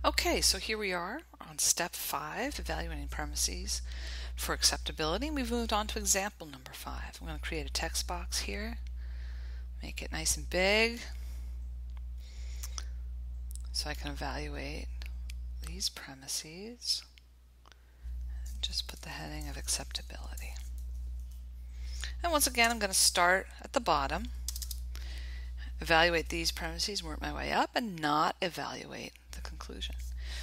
Okay, so here we are on step 5, evaluating premises for acceptability. We've moved on to example number 5. I'm going to create a text box here, make it nice and big so I can evaluate these premises. And just put the heading of acceptability. And once again, I'm going to start at the bottom, evaluate these premises, work my way up, and not evaluate the conclusion.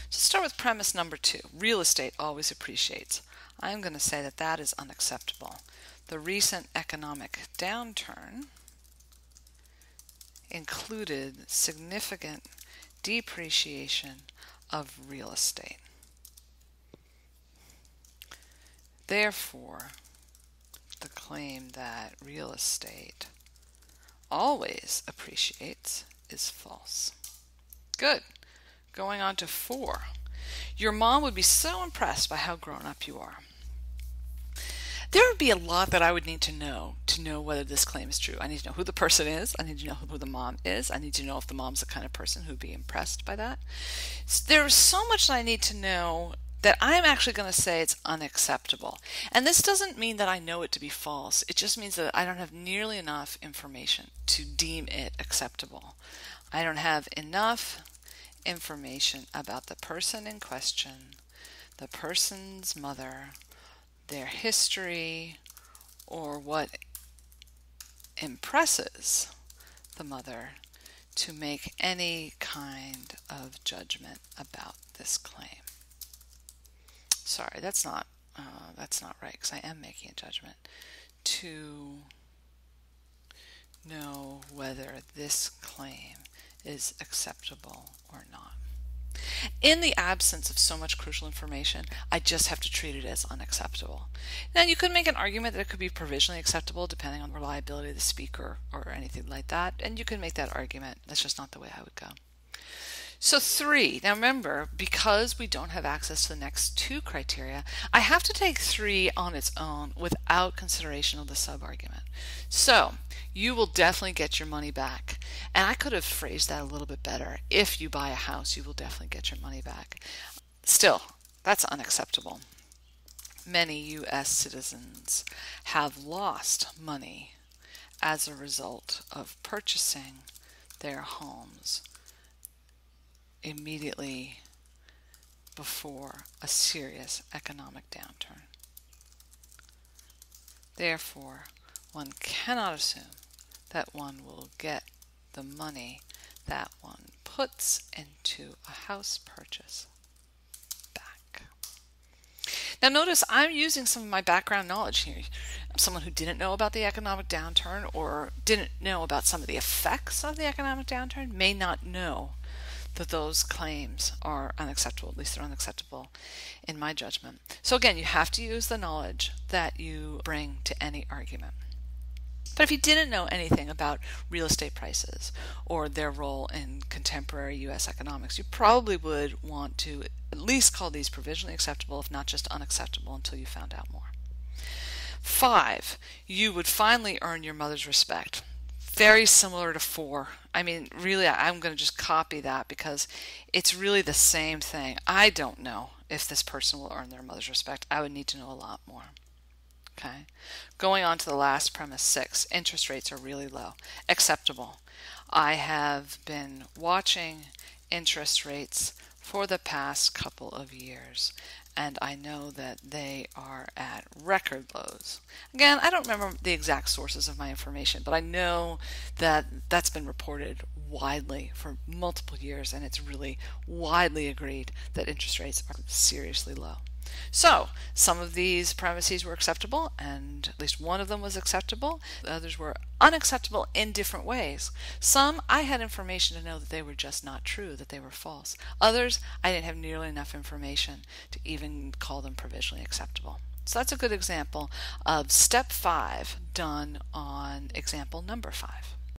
So start with premise number 2. Real estate always appreciates. I'm going to say that that is unacceptable. The recent economic downturn included significant depreciation of real estate. Therefore, the claim that real estate always appreciates is false. Good. Going on to 4. Your mom would be so impressed by how grown up you are. There would be a lot that I would need to know whether this claim is true. I need to know who the person is. I need to know who the mom is. I need to know if the mom's the kind of person who'd be impressed by that. There's so much that I need to know that I'm actually going to say it's unacceptable. And this doesn't mean that I know it to be false. It just means that I don't have nearly enough information to deem it acceptable. I don't have enough information about the person in question, the person's mother, their history, or what impresses the mother to make any kind of judgment about this claim. Sorry, that's not right, because I am making a judgment to know whether this claim is acceptable or not. In the absence of so much crucial information, I just have to treat it as unacceptable. Now, you could make an argument that it could be provisionally acceptable depending on the reliability of the speaker or anything like that, and you can make that argument. That's just not the way I would go. So 3, now remember, because we don't have access to the next 2 criteria, I have to take 3 on its own without consideration of the sub-argument. So you will definitely get your money back. And I could have phrased that a little bit better. If you buy a house, you will definitely get your money back. Still, that's unacceptable. Many U.S. citizens have lost money as a result of purchasing their homes immediately before a serious economic downturn. Therefore, one cannot assume that one will get the money that one puts into a house purchase back. Now notice I'm using some of my background knowledge here. I'm someone who didn't know about the economic downturn or didn't know about some of the effects of the economic downturn, may not know that those claims are unacceptable. At least they're unacceptable in my judgment. So again, you have to use the knowledge that you bring to any argument. But if you didn't know anything about real estate prices or their role in contemporary U.S. economics, you probably would want to at least call these provisionally acceptable, if not just unacceptable, until you found out more. 5, you would finally earn your mother's respect. Very similar to 4. I mean, really, I'm going to just copy that because it's really the same thing. I don't know if this person will earn their mother's respect. I would need to know a lot more. Okay. Going on to the last premise, 6. Interest rates are really low. Acceptable. I have been watching interest rates for the past couple of years, and I know that they are at record lows. Again, I don't remember the exact sources of my information, but I know that that's been reported widely for multiple years, and it's really widely agreed that interest rates are seriously low. So, some of these premises were acceptable, and at least one of them was acceptable. The others were unacceptable in different ways. Some, I had information to know that they were just not true, that they were false. Others, I didn't have nearly enough information to even call them provisionally acceptable. So that's a good example of step 5 done on example number 5.